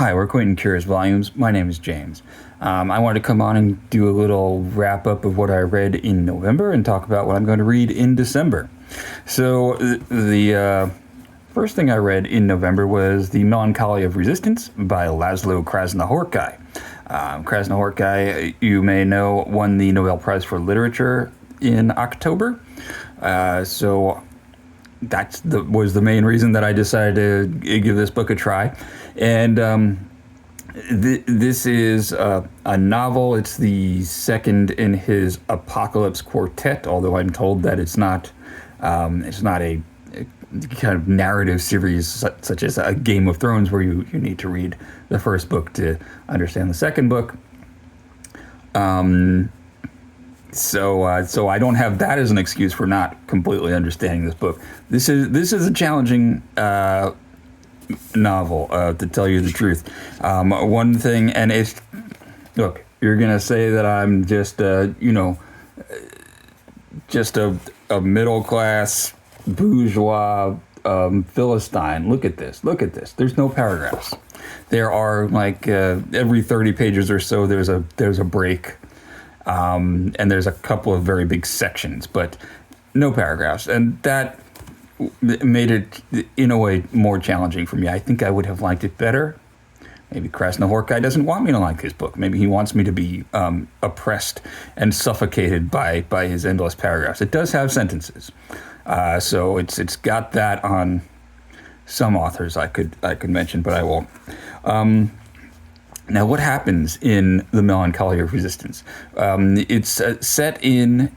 Hi, we're Quentin Cures Volumes. My name is James. I wanted to come on and do a little wrap up of what I read in November and talk about what I'm going to read in December. So, the first thing I read in November was The Melancholy of Resistance by Laszlo Krasznahorkai. Krasznahorkai, you may know, won the Nobel Prize for Literature in October. So that was the main reason that I decided to give this book a try. And this is a novel. It's the second in his Apocalypse Quartet, although I'm told that it's not a kind of narrative series such as a Game of Thrones where you need to read the first book to understand the second book. So I don't have that as an excuse for not completely understanding this book. This is a challenging novel, to tell you the truth. One thing, and it's, look, you're gonna say that I'm just a middle class bourgeois Philistine. Look at this. There's no paragraphs. There are like every 30 pages or so. There's a break. And there's a couple of very big sections, but no paragraphs. And that made it, in a way, more challenging for me. I think I would have liked it better. Maybe Krasznahorkai doesn't want me to like his book. Maybe he wants me to be oppressed and suffocated by his endless paragraphs. It does have sentences. So it's got that on some authors I could mention, but I won't. Now, what happens in The Melancholy of Resistance? It's set in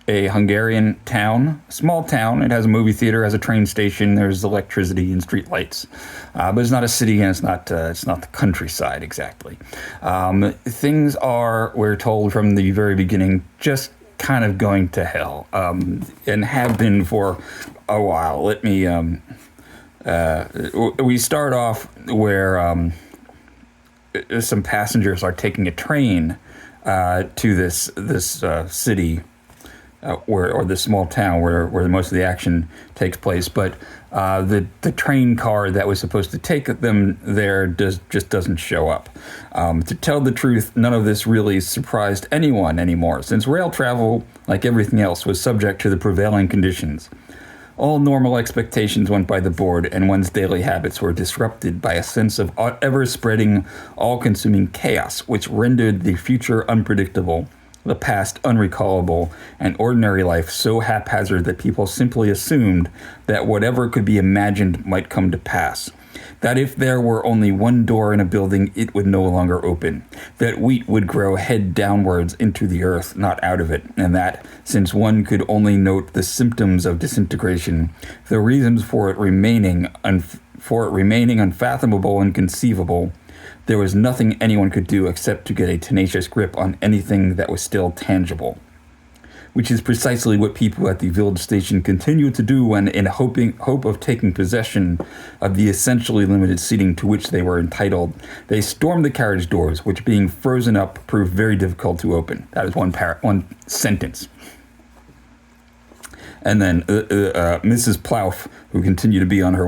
a Hungarian town, a small town. It has a movie theater, has a train station. There's electricity and street lights, but it's not a city, and it's not the countryside exactly. Things are, we're told from the very beginning, just kind of going to hell, and have been for a while. Let me. We start off where. Some passengers are taking a train to this city or this small town where most of the action takes place, but the train car that was supposed to take them there just doesn't show up. To tell the truth, none of this really surprised anyone anymore, since rail travel, like everything else, was subject to the prevailing conditions. All normal expectations went by the board, and one's daily habits were disrupted by a sense of ever-spreading, all-consuming chaos, which rendered the future unpredictable, the past unrecallable, and ordinary life so haphazard that people simply assumed that whatever could be imagined might come to pass. That if there were only one door in a building, it would no longer open. That wheat would grow head downwards into the earth, not out of it. And that, since one could only note the symptoms of disintegration, the reasons for it remaining unfathomable and conceivable, there was nothing anyone could do except to get a tenacious grip on anything that was still tangible. Which is precisely what people at the village station continued to do when, in hope of taking possession of the essentially limited seating to which they were entitled, they stormed the carriage doors, which, being frozen up, proved very difficult to open. That is one sentence. And then Mrs. Plouffe, who happened to be on her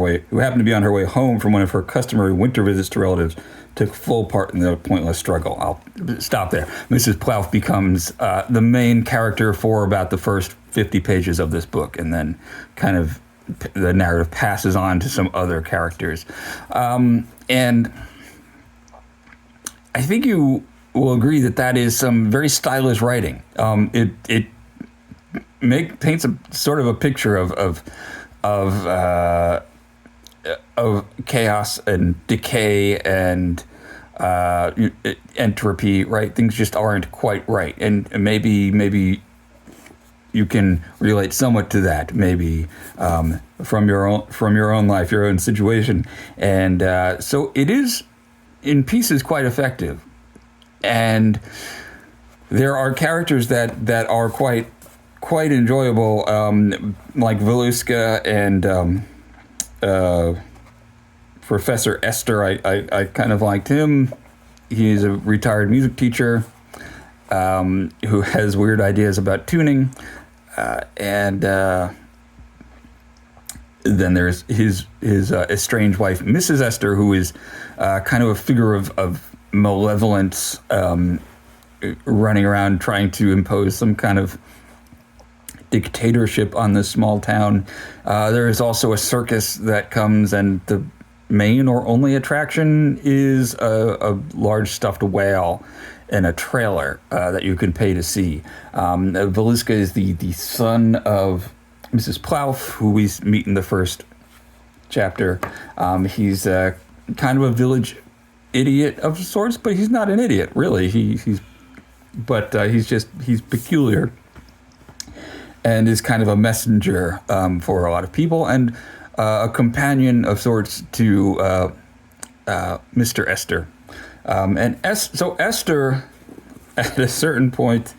way home from one of her customary winter visits to relatives, took full part in the pointless struggle. I'll stop there. Mrs. Plouffe becomes the main character for about the first 50 pages of this book, and then kind of the narrative passes on to some other characters. And I think you will agree that is some very stylish writing. It paints a sort of a picture of chaos and decay and entropy, right? Things just aren't quite right, and maybe you can relate somewhat to that, maybe from your own life, your own situation, and so it is in pieces quite effective, and there are characters that are quite enjoyable, like Voluska and Professor Esther. I kind of liked him. He's a retired music teacher who has weird ideas about tuning, and then there's his estranged wife, Mrs. Esther, who is kind of a figure of malevolence, running around trying to impose some kind of dictatorship on this small town. There is also a circus that comes, and the main or only attraction is a large stuffed whale in a trailer that you can pay to see. Valiska is the son of Mrs. Plouffe, who we meet in the first chapter. He's kind of a village idiot of sorts, but he's not an idiot, really. He's peculiar and is kind of a messenger for a lot of people, and a companion of sorts to Mr. Esther. So Esther, at a certain point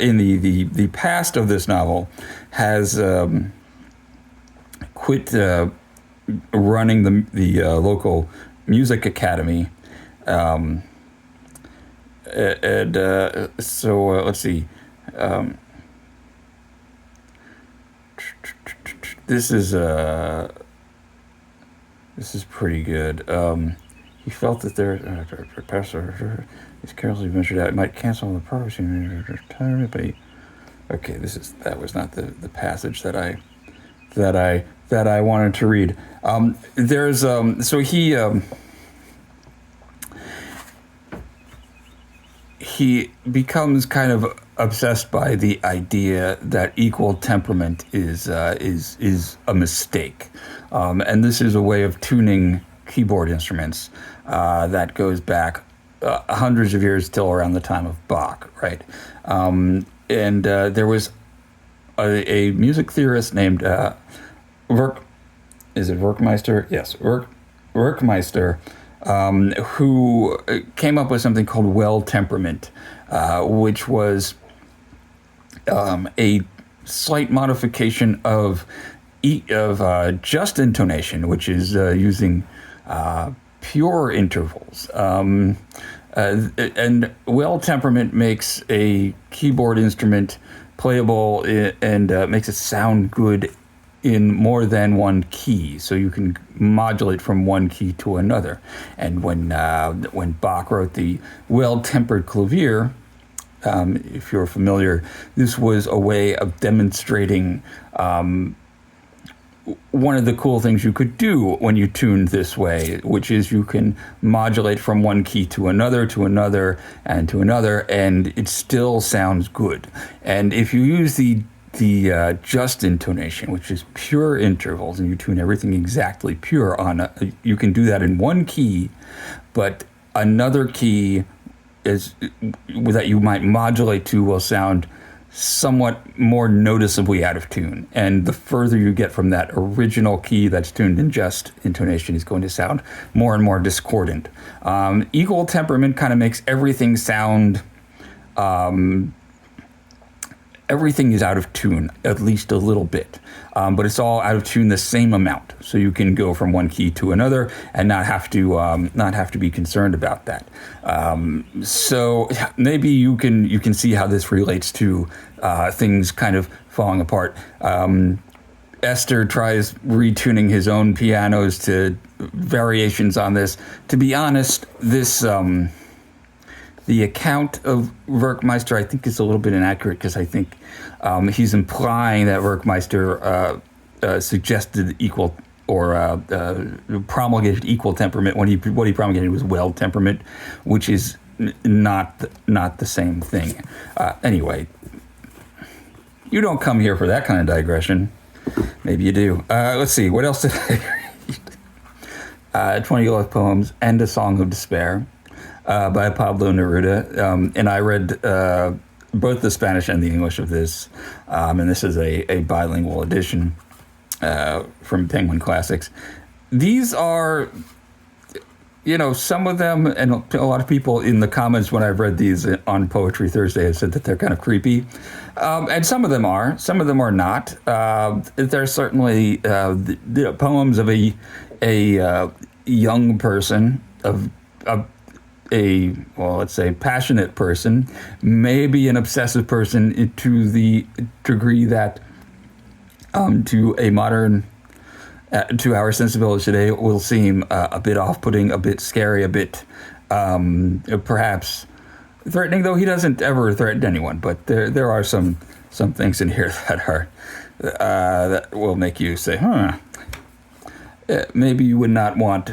in the past of this novel, has quit running the local music academy. Let's see. This is pretty good. He felt that professor is carelessly ventured out. It might cancel the program, but okay, that was not the passage that I wanted to read. He becomes kind of obsessed by the idea that equal temperament is a mistake, and this is a way of tuning keyboard instruments that goes back hundreds of years till around the time of Bach, right? There was a music theorist named Werkmeister? Yes, Werkmeister, who came up with something called well temperament, which was a slight modification of just intonation, which is using pure intervals. And well temperament makes a keyboard instrument playable and makes it sound good in more than one key, so you can modulate from one key to another. And when Bach wrote the well-tempered clavier, if you're familiar, this was a way of demonstrating one of the cool things you could do when you tuned this way, which is you can modulate from one key to another, and to another, and it still sounds good. And if you use the just intonation, which is pure intervals, and you tune everything exactly pure you can do that in one key, but another key that you might modulate to will sound somewhat more noticeably out of tune. And the further you get from that original key that's tuned in just intonation is going to sound more and more discordant. Equal temperament kind of makes everything sound... everything is out of tune, at least a little bit, but it's all out of tune the same amount. So you can go from one key to another and not have to be concerned about that. So maybe you can see how this relates to things kind of falling apart. Esther tries retuning his own pianos to variations on this. To be honest, the account of Werkmeister, I think, is a little bit inaccurate, because I think he's implying that Werkmeister suggested equal or promulgated equal temperament when what he promulgated was well temperament, which is not the same thing. Anyway, you don't come here for that kind of digression. Maybe you do. Let's see, what else did I read? 20 Love Poems and A Song of Despair. By Pablo Neruda, and I read both the Spanish and the English of this, and this is a bilingual edition from Penguin Classics. These are, some of them, and a lot of people in the comments when I've read these on Poetry Thursday have said that they're kind of creepy, and some of them are not. They're certainly the poems of a young person, of let's say passionate person, maybe an obsessive person, to the degree that to a modern to our sensibilities today, will seem a bit off-putting, a bit scary, a bit perhaps threatening. Though he doesn't ever threaten anyone, but there are some things in here that are that will make you say, maybe you would not want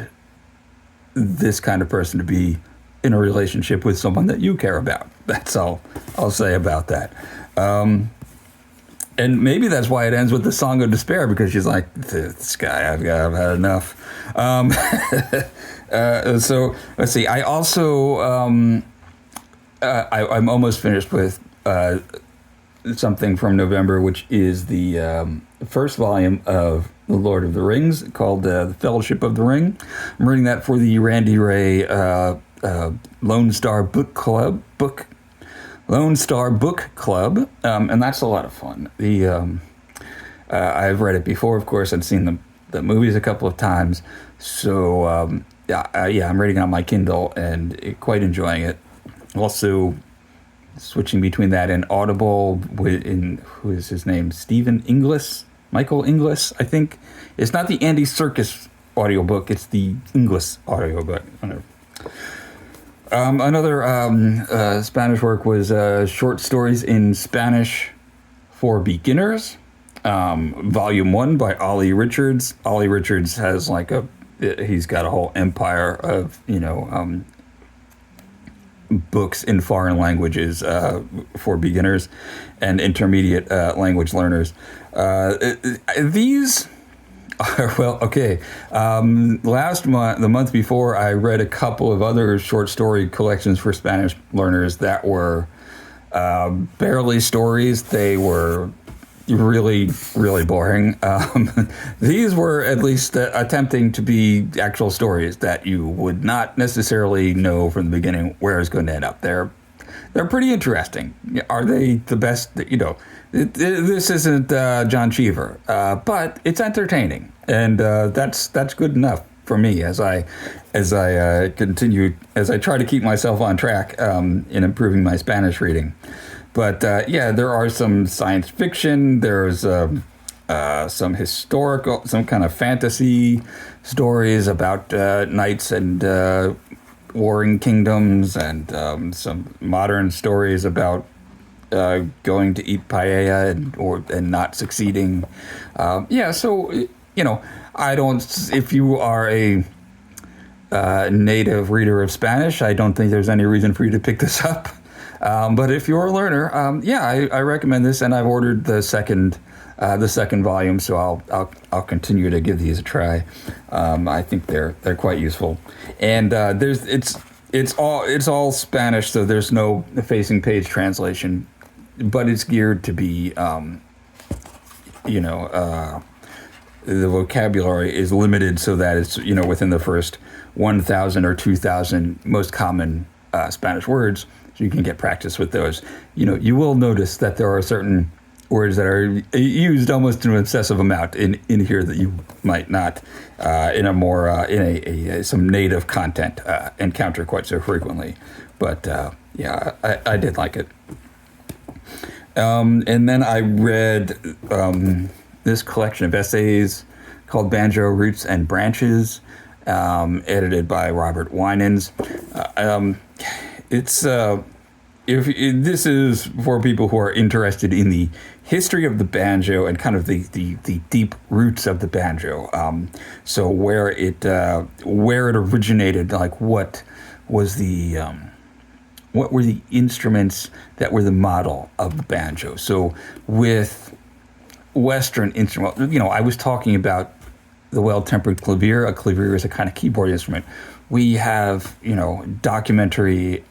this kind of person to be in a relationship with someone that you care about. That's all I'll say about that. And maybe that's why it ends with the Song of Despair, because she's like, this guy, I've had enough. So let's see. I also, I'm almost finished with something from November, which is the first volume of The Lord of the Rings, called The Fellowship of the Ring. I'm reading that for the Randy Ray Lone Star Book Club, and that's a lot of fun. I've read it before, of course. I've seen the movies a couple of times, so I'm reading it on my Kindle and quite enjoying it. Also, switching between that and Audible, who is his name? Michael Inglis, I think. It's not the Andy Serkis audiobook, it's the Inglis audiobook. Another Spanish work was Short Stories in Spanish for Beginners, Volume 1 by Ollie Richards. Ollie Richards has he's got a whole empire of, books in foreign languages for beginners and intermediate language learners. These are, well, okay. Last month, the month before, I read a couple of other short story collections for Spanish learners that were barely stories. They were really, really boring. These were at least attempting to be actual stories that you would not necessarily know from the beginning where it's going to end up. They're pretty interesting. Are they the best? This isn't John Cheever, but it's entertaining, and that's good enough for me as I try to keep myself on track in improving my Spanish reading. But there are some science fiction. There's some historical, some kind of fantasy stories about knights and warring kingdoms, and some modern stories about going to eat paella and not succeeding. So I don't. If you are a native reader of Spanish, I don't think there's any reason for you to pick this up. But if you're a learner, I recommend this, and I've ordered the second volume, so I'll continue to give these a try. I think they're quite useful, and it's all Spanish, so there's no facing page translation, but it's geared to be, the vocabulary is limited so that it's within the first 1,000 or 2,000 most common Spanish words. So you can get practice with those. You will notice that there are certain words that are used almost to an excessive amount in here that you might not in a more some native content encounter quite so frequently. But I did like it. And then I read this collection of essays called Banjo Roots and Branches, edited by Robert Winans. This is for people who are interested in the history of the banjo and kind of the deep roots of the banjo. So where it originated, like what were the instruments that were the model of the banjo? So with Western instrument, I was talking about the well-tempered clavier. A clavier is a kind of keyboard instrument. We have, documentary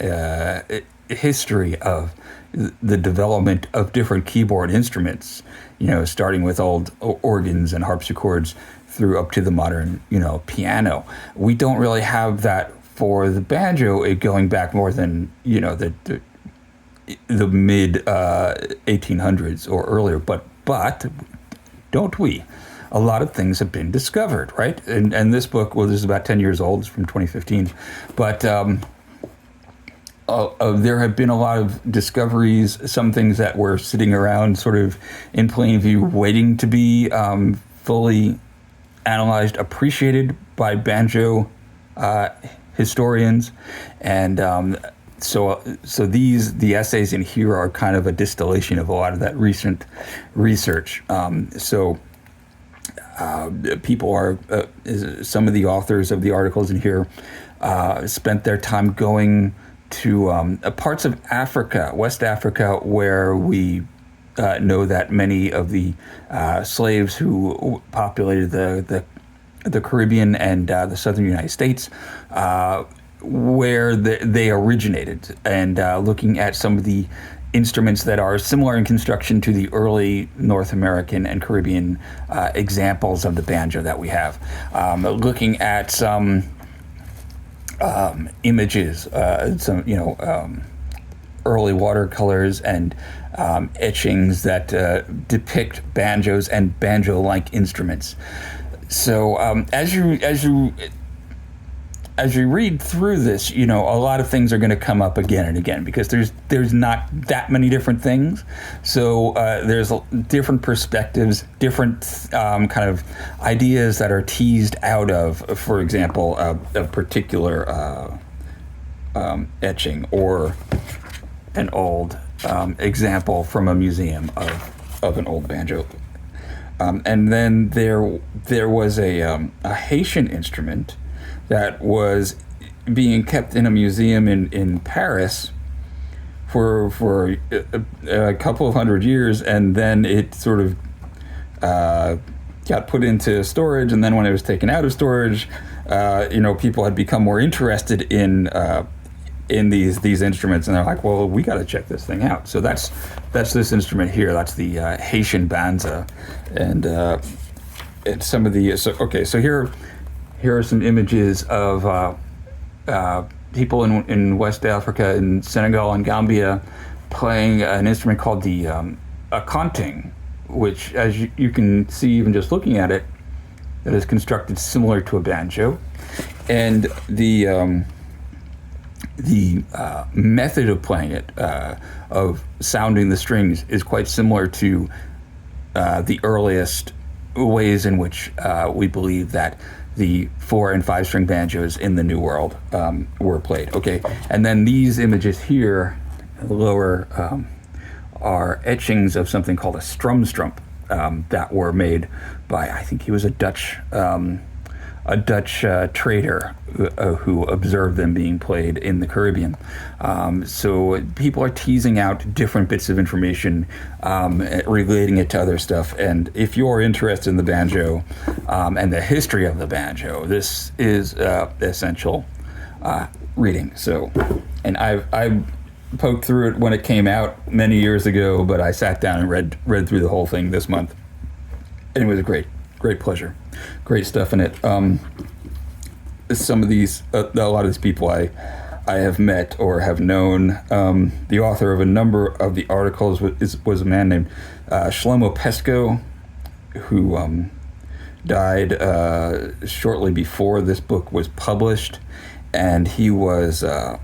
history of the development of different keyboard instruments, starting with old organs and harpsichords through up to the modern, piano. We don't really have that for the banjo, going back more than, the mid 1800s or earlier. But don't we? A lot of things have been discovered, right? And this book, this is about 10 years old. It's from 2015. But there have been a lot of discoveries, some things that were sitting around sort of in plain view, waiting to be fully analyzed, appreciated by banjo historians, and so the essays in here are kind of a distillation of a lot of that recent research. People are some of the authors of the articles in here spent their time going to parts of Africa, West Africa, where we know that many of the slaves who populated the Caribbean and the southern United States, where they originated, and looking at some of the instruments that are similar in construction to the early North American and Caribbean examples of the banjo that we have. Looking at some images, early watercolors and etchings that depict banjos and banjo-like instruments. So as you read through this, a lot of things are going to come up again and again, because there's not that many different things. So there's different perspectives, different kind of ideas that are teased out of, for example, a particular etching or an old example from a museum of an old banjo. And then there was a Haitian instrument that was being kept in a museum in Paris for a couple of hundred years, and then it sort of got put into storage. And then when it was taken out of storage, people had become more interested in these instruments, and they're like, well, we got to check this thing out. So that's this instrument here. That's the Haitian banza, and some of the so here are some images of people in West Africa, in Senegal and Gambia, playing an instrument called the a konting, which, as you can see even just looking at it, that is constructed similar to a banjo, and the method of playing it, of sounding the strings, is quite similar to the earliest ways in which we believe that the 4 and 5 string banjos in the New World were played. Okay, and then these images here, lower, are etchings of something called a strumstrump that were made by, I think he was a Dutch trader who observed them being played in the Caribbean. So people are teasing out different bits of information, relating it to other stuff. And if you're interested in the banjo and the history of the banjo, this is essential reading. So, and I poked through it when it came out many years ago, but I sat down and read through the whole thing this month, and it was a great pleasure. Great stuff in it. Some of these, a lot of these people I have met or have known. The author of a number of the articles was a man named Shlomo Pesco, who died shortly before this book was published, and he was a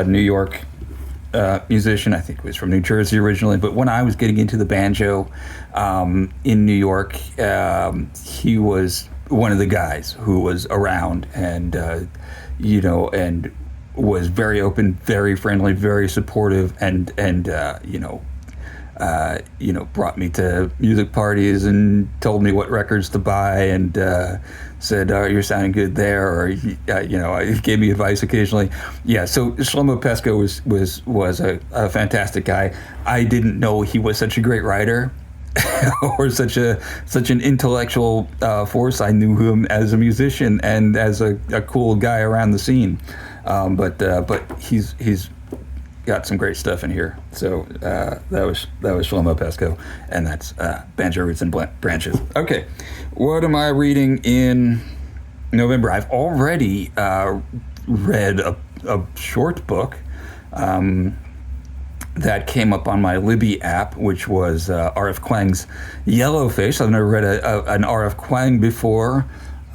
New York musician. I think he was from New Jersey originally, but when I was getting into the banjo in New York, he was one of the guys who was around, and and was very open, very friendly, very supportive, and brought me to music parties and told me what records to buy, and said, you're sounding good there, or he gave me advice occasionally. Yeah, so Shlomo Pesco was a fantastic guy. I didn't know he was such a great writer or such an intellectual force. I knew him as a musician and as a cool guy around the scene, but he's got some great stuff in here. So that was Shlomo Pesco, and that's Banjo Roots and Branches. Okay, what am I reading in November? I've already read a short book that came up on my Libby app, which was R.F. Kuang's Yellowface. I've never read an R.F. Kuang before.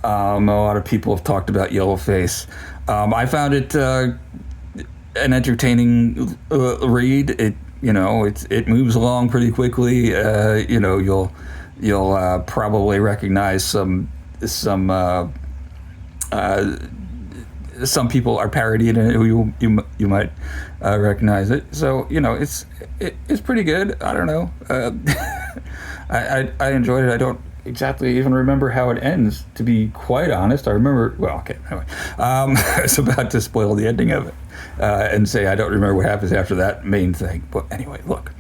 A lot of people have talked about Yellowface. I found it an entertaining read. It moves along pretty quickly. You'll probably recognize some some some people are parodying it who you might recognize it. So it's pretty good. I don't know. I enjoyed it. I don't exactly even remember how it ends, to be quite honest. I remember, well, okay, anyway. I was about to spoil the ending of it and say I don't remember what happens after that main thing. But anyway, look,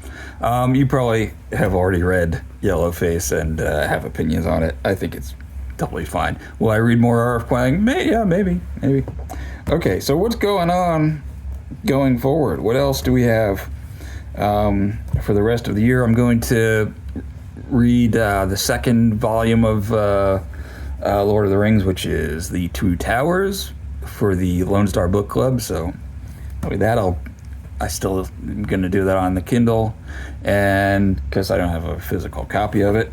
you probably have already read Yellowface and have opinions on it. I think it's totally fine. Will I read more R.F. Kuang? Maybe. Okay, so what's going on going forward? What else do we have for the rest of the year? I'm going to read the second volume of Lord of the Rings, which is The Two Towers, for the Lone Star Book Club. So with that, I still am going to do that on the Kindle, and because I don't have a physical copy of it.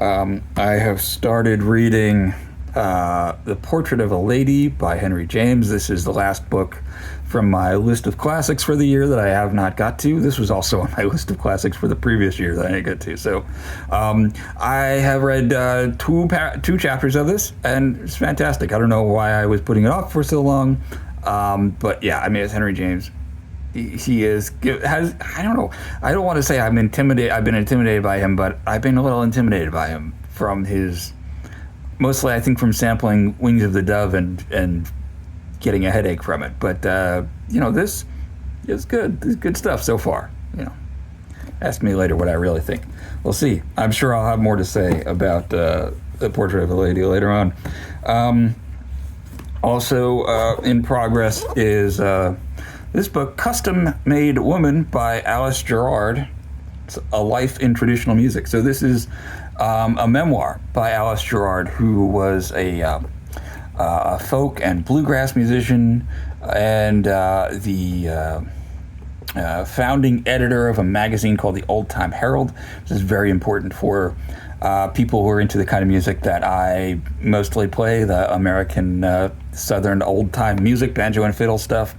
I have started reading The Portrait of a Lady by Henry James. This is the last book from my list of classics for the year that I have not got to. This was also on my list of classics for the previous year that I didn't get to. So I have read two chapters of this, and it's fantastic. I don't know why I was putting it off for so long, but yeah, I mean, it's Henry James. He I don't know. I don't want to say I've been intimidated by him, but I've been a little intimidated by him from his, mostly I think from sampling Wings of the Dove and getting a headache from it. But this is good. This is good stuff so far. Ask me later what I really think. We'll see. I'm sure I'll have more to say about The Portrait of a Lady later on. Also in progress is this book, Custom Made Woman by Alice Gerard. It's a life in traditional music. So this is a memoir by Alice Gerard, who was a folk and bluegrass musician and the founding editor of a magazine called the Old Time Herald. This is very important for people who are into the kind of music that I mostly play, the American Southern old time music, banjo and fiddle stuff.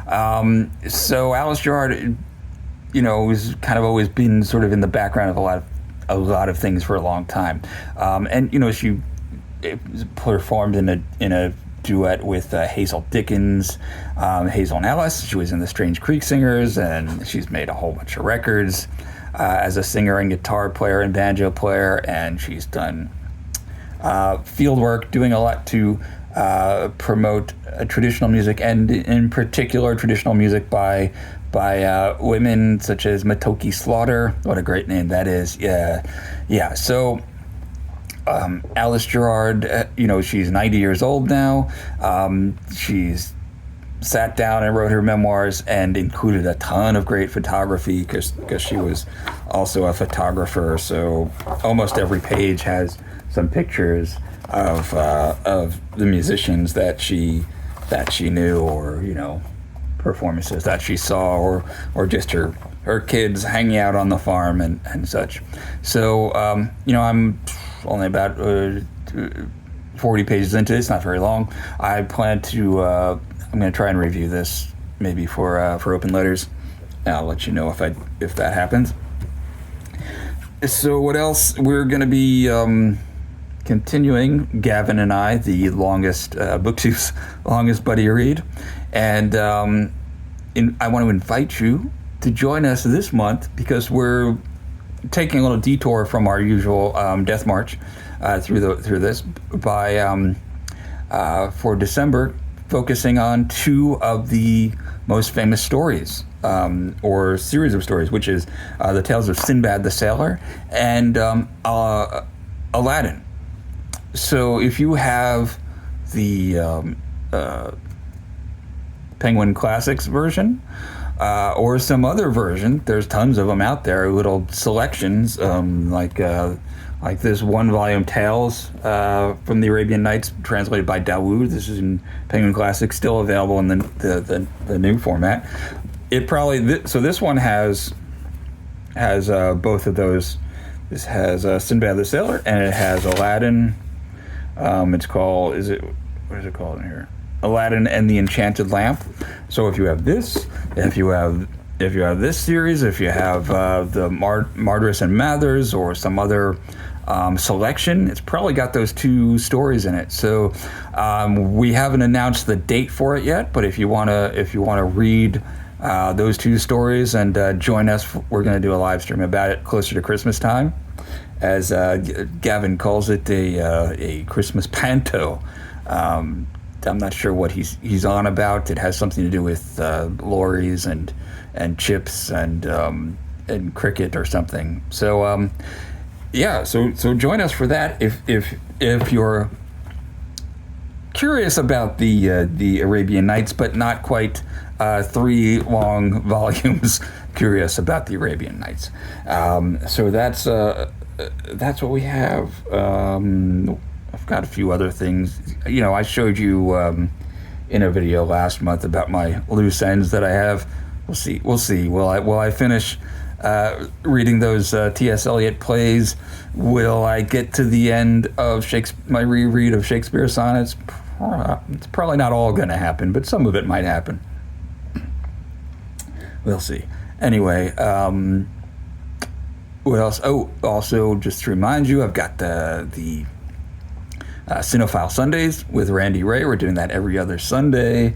So Alice Gerard, has kind of always been sort of in the background of a lot of things for a long time. And she performed in a duet with Hazel Dickens, Hazel and Alice. She was in the Strange Creek Singers, and she's made a whole bunch of records as a singer and guitar player and banjo player, and she's done field work, doing a lot to promote traditional music, and in particular traditional music by women such as Matoki Slaughter. What a great name that is. Yeah. So Alice Gerard, she's 90 years old now. She's sat down and wrote her memoirs and included a ton of great photography because she was also a photographer. So almost every page has some pictures of the musicians that she knew, or performances that she saw, or just her kids hanging out on the farm and such. So I'm only about 40 pages into it. It's not very long. I plan to I'm going to try and review this maybe for Open Letters. I'll let you know if that happens. So what else? We're going to be continuing, Gavin and I, the longest BookTube's longest buddy read, and I want to invite you to join us this month because we're taking a little detour from our usual death march through this by for December, focusing on two of the most famous stories or series of stories, which is the tales of Sinbad the Sailor and Aladdin. So if you have the Penguin Classics version or some other version, there's tons of them out there, little selections like this one-volume Tales from the Arabian Nights, translated by Dawood. This is in Penguin Classics, still available in the new format. It probably so this one has both of those. This has Sinbad the Sailor, and it has Aladdin. It's called, what is it called in here? Aladdin and the Enchanted Lamp. So if you have this, if you have this series, if you have the Mardress and Mathers or some other selection. It's probably got those 2 stories in it. So we haven't announced the date for it yet, but if you wanna read those 2 stories and join us, we're going to do a live stream about it closer to Christmas time, as Gavin calls it, a Christmas panto. I'm not sure what he's on about. It has something to do with lorries and chips and cricket or something. So so join us for that if you're curious about the Arabian Nights, but not quite 3 long volumes curious about the Arabian Nights. So that's what we have. I've got a few other things. I showed you in a video last month about my loose ends that I have. We'll see. Will I finish reading those T.S. Eliot plays? Will I get to the end of my reread of Shakespeare sonnets? It's probably not all going to happen, but some of it might happen. We'll see. Anyway, what else? Oh, also, just to remind you, I've got the Cinephile Sundays with Randy Ray. We're doing that every other Sunday.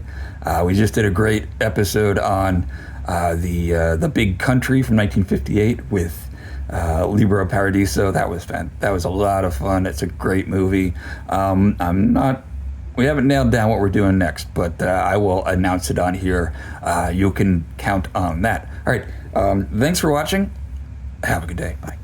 We just did a great episode on the Big Country from 1958 with Libero Paradiso. That was a lot of fun. It's a great movie. We haven't nailed down what we're doing next, but I will announce it on here. You can count on that. All right. Thanks for watching. Have a good day. Bye.